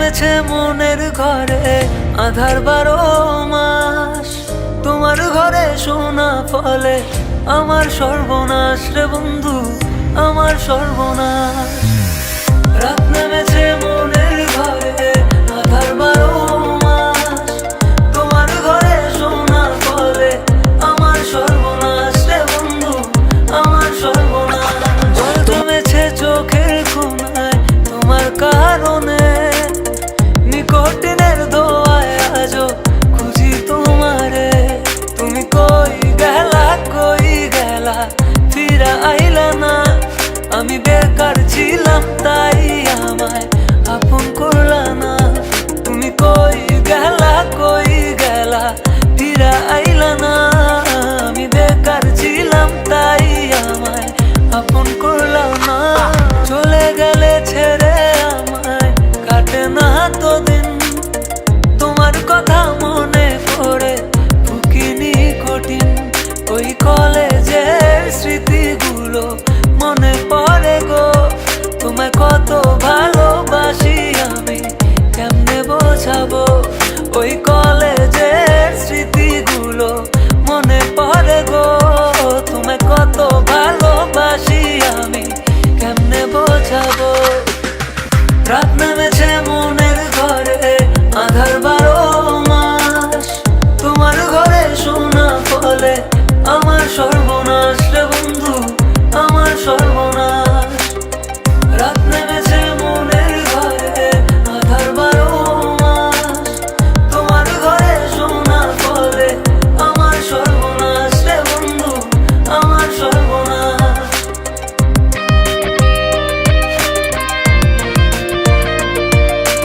নেমেছে মনের ঘরে আধার 12 মাস। তোমার ঘরে সোনা ফলে আমার সর্বনাশ রে বন্ধু, আমার সর্বনাশ। রাত নেমেছে মনের ঘরে আধার 12 মাস। তোমার ঘরে সোনা ফলে আমার সর্বনাশ রে বন্ধু, আমার সর্বনাশ। জল জমেছে চোখের কোণায় তোমার কারণে, নিকটিনের দোয়ায় আজও খুঁজি তোমারে। তুমি কই গেলা ফিরা আইলা না, আমি বেকার ছিলাম তাই আমায়